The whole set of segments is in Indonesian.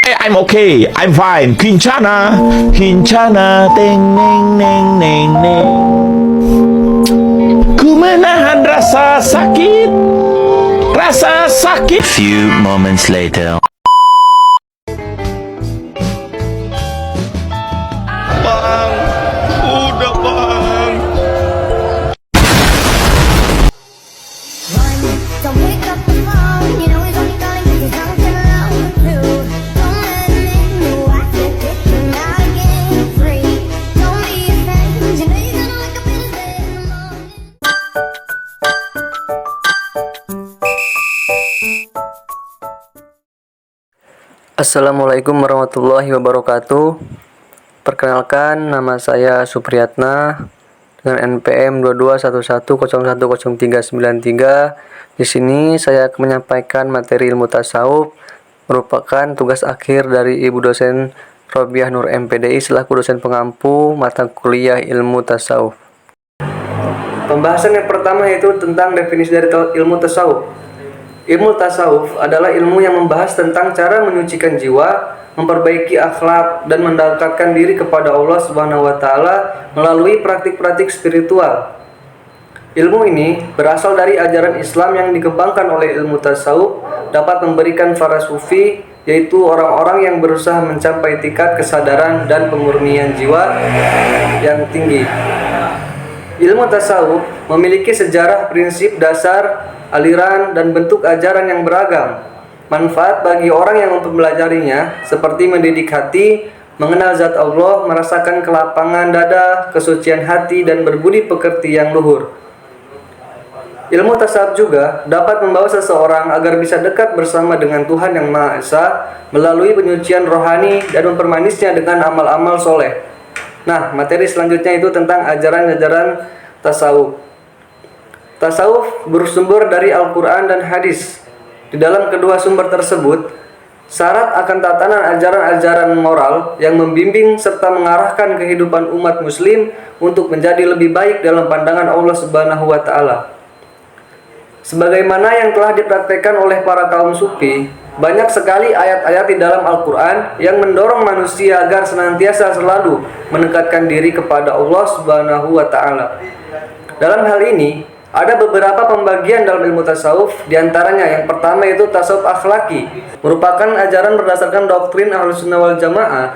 I'm okay, I'm fine. Kincana, kincana, teng neng neng neng neng. Ku menahan rasa sakit, rasa sakit. Few moments later. Bang, udah bang. Don't pick up the phone, you know he's only calling 'cause he's something wrong with you. Don't let him in, you have to kick him out again free. Don't be a friend, you know you're gonna wake up in his bed in the morning. Assalamualaikum warahmatullahi wabarakatuh. Perkenalkan, nama saya Supriyatna dengan NPM 2211010393. Di sini saya akan menyampaikan materi ilmu tasawuf, merupakan tugas akhir dari Ibu dosen Robiah Nur MPDI selaku dosen pengampu mata kuliah ilmu tasawuf. Pembahasan yang pertama yaitu tentang definisi dari ilmu tasawuf. Ilmu tasawuf adalah ilmu yang membahas tentang cara menyucikan jiwa, memperbaiki akhlak, dan mendekatkan diri kepada Allah Subhanahu wa Ta'ala melalui praktik-praktik spiritual. Ilmu ini berasal dari ajaran Islam yang dikembangkan oleh ilmu tasawuf, dapat memberikan para sufi, yaitu orang-orang yang berusaha mencapai tingkat kesadaran dan pemurnian jiwa yang tinggi. Ilmu tasawuf memiliki sejarah, prinsip dasar, aliran, dan bentuk ajaran yang beragam. Manfaat bagi orang yang mempelajarinya seperti mendidik hati, mengenal zat Allah, merasakan kelapangan dada, kesucian hati, dan berbudi pekerti yang luhur. Ilmu tasawuf juga dapat membawa seseorang agar bisa dekat bersama dengan Tuhan Yang Maha Esa melalui penyucian rohani dan mempermanisnya dengan amal-amal soleh. Nah, materi selanjutnya itu tentang ajaran-ajaran tasawuf. Tasawuf bersumber dari Al-Quran dan hadis. Di dalam kedua sumber tersebut, syarat akan tatanan ajaran-ajaran moral yang membimbing serta mengarahkan kehidupan umat muslim untuk menjadi lebih baik dalam pandangan Allah Subhanahu wa Ta'ala. Sebagaimana yang telah dipraktekkan oleh para kaum sufi, banyak sekali ayat-ayat di dalam Al-Quran yang mendorong manusia agar senantiasa selalu mendekatkan diri kepada Allah Subhanahu wa Ta'ala. Dalam hal ini, ada beberapa pembagian dalam ilmu tasawuf, diantaranya yang pertama yaitu tasawuf akhlaki, merupakan ajaran berdasarkan doktrin Ahlus Sunnah wal Jamaah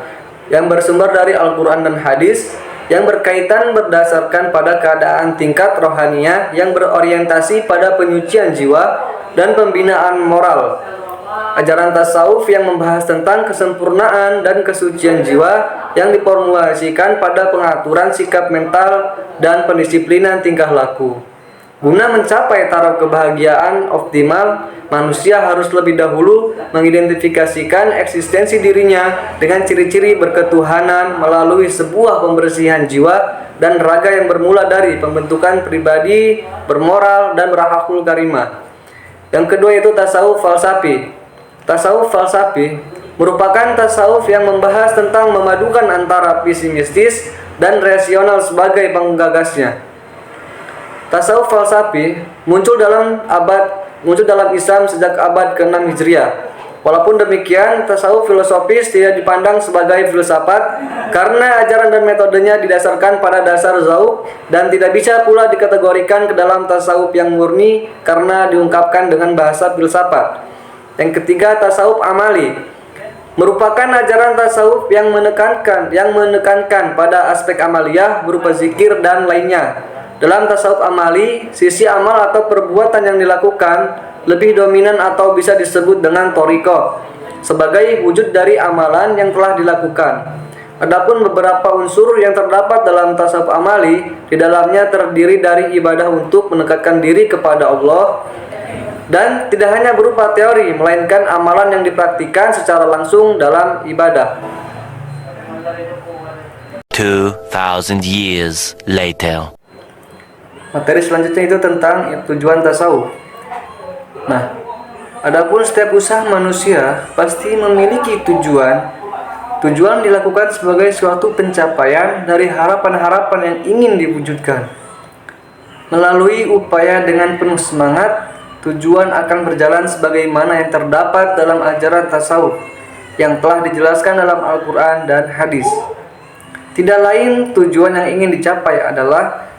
yang bersumber dari Al-Quran dan hadis, yang berkaitan berdasarkan pada keadaan tingkat rohaniah yang berorientasi pada penyucian jiwa dan pembinaan moral. Ajaran tasawuf yang membahas tentang kesempurnaan dan kesucian jiwa yang diformulasikan pada pengaturan sikap mental dan pendisiplinan tingkah laku. Guna mencapai taraf kebahagiaan optimal, manusia harus lebih dahulu mengidentifikasikan eksistensi dirinya dengan ciri-ciri berketuhanan melalui sebuah pembersihan jiwa dan raga yang bermula dari pembentukan pribadi, bermoral, dan berakhlakul karimah. Yang kedua yaitu tasawuf falsafi. Tasawuf falsafi merupakan tasawuf yang membahas tentang memadukan antara pesimistis dan rasional sebagai penggagasnya. Tasawuf falsafi muncul dalam Islam sejak abad ke-6 Hijriah. Walaupun demikian, tasawuf filosofis tidak dipandang sebagai filsafat karena ajaran dan metodenya didasarkan pada dasar zauq dan tidak bisa pula dikategorikan ke dalam tasawuf yang murni karena diungkapkan dengan bahasa filsafat. Yang ketiga, tasawuf amali merupakan ajaran tasawuf yang menekankan pada aspek amaliyah berupa zikir dan lainnya. Dalam tasawuf amali, sisi amal atau perbuatan yang dilakukan lebih dominan atau bisa disebut dengan thariqah sebagai wujud dari amalan yang telah dilakukan. Adapun beberapa unsur yang terdapat dalam tasawuf amali, di dalamnya terdiri dari ibadah untuk mendekatkan diri kepada Allah dan tidak hanya berupa teori, melainkan amalan yang dipraktikkan secara langsung dalam ibadah. 2000 years later. Materi selanjutnya itu tentang tujuan tasawuf. Nah, adapun setiap usaha manusia pasti memiliki tujuan. Tujuan dilakukan sebagai suatu pencapaian dari harapan-harapan yang ingin diwujudkan. Melalui upaya dengan penuh semangat, tujuan akan berjalan sebagaimana yang terdapat dalam ajaran tasawuf. yang telah dijelaskan dalam Al-Quran dan hadis. Tidak lain tujuan yang ingin dicapai adalah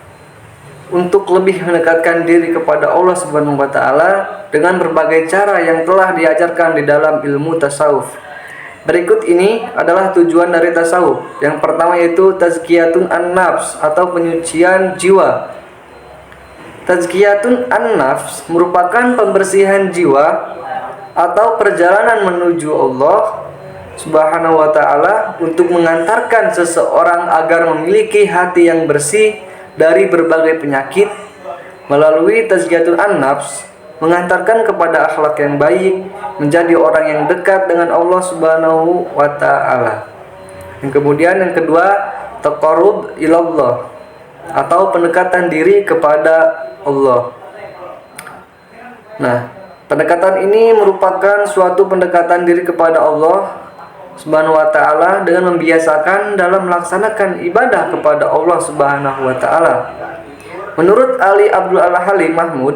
untuk lebih mendekatkan diri kepada Allah Subhanahu wa taala dengan berbagai cara yang telah diajarkan di dalam ilmu tasawuf. Berikut ini adalah tujuan dari tasawuf. Yang pertama yaitu tazkiyatun an-nafs atau penyucian jiwa. Tazkiyatun an-nafs merupakan pembersihan jiwa atau perjalanan menuju Allah Subhanahu wa taala untuk mengantarkan seseorang agar memiliki hati yang bersih dari berbagai penyakit. Melalui tazkiyatun an-nafs mengantarkan kepada akhlak yang baik, menjadi orang yang dekat dengan Allah Subhanahu wa taala. Kemudian yang kedua, taqarrub ilallah atau pendekatan diri kepada Allah. Nah, pendekatan ini merupakan suatu pendekatan diri kepada Allah Subhanahu wa taala dengan membiasakan dalam melaksanakan ibadah kepada Allah Subhanahu wa taala. Menurut Ali Abdul Al-Halim Mahmud,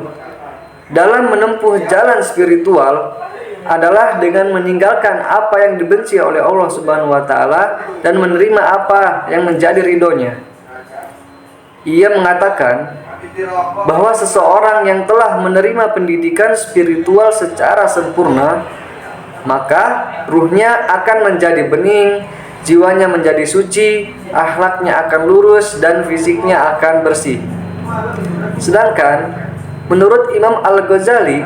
dalam menempuh jalan spiritual adalah dengan meninggalkan apa yang dibenci oleh Allah Subhanahu wa taala dan menerima apa yang menjadi ridhonya. Ia mengatakan bahwa seseorang yang telah menerima pendidikan spiritual secara sempurna, maka ruhnya akan menjadi bening, jiwanya menjadi suci, akhlaknya akan lurus, dan fisiknya akan bersih. Sedangkan menurut Imam Al-Ghazali,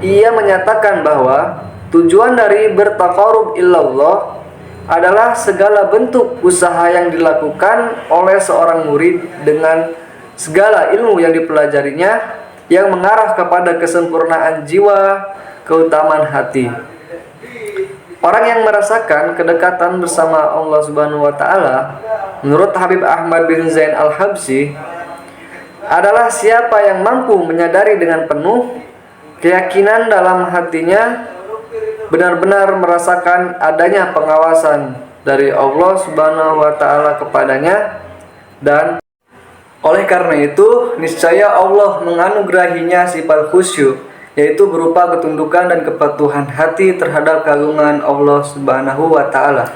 ia menyatakan bahwa tujuan dari bertaqarrub ilallah adalah segala bentuk usaha yang dilakukan oleh seorang murid dengan segala ilmu yang dipelajarinya yang mengarah kepada kesempurnaan jiwa, keutamaan hati. Orang yang merasakan kedekatan bersama Allah Subhanahu wa taala, menurut Habib Ahmad bin Zain Al-Habsyi, adalah siapa yang mampu menyadari dengan penuh keyakinan dalam hatinya, benar-benar merasakan adanya pengawasan dari Allah Subhanahu wa taala kepadanya, dan oleh karena itu niscaya Allah menganugerahinya sifat khusyuk, yaitu berupa ketundukan dan kepatuhan hati terhadap keagungan Allah Subhanahu wa taala.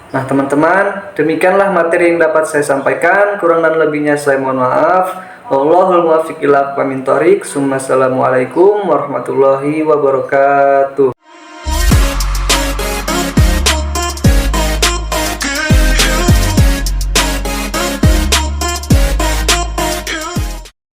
Nah teman-teman, demikianlah materi yang dapat saya sampaikan. Kurang dan lebihnya saya mohon maaf. Wallahul muwaffiq ila aqwamit thoriq. Assalamualaikum warahmatullahi wabarakatuh.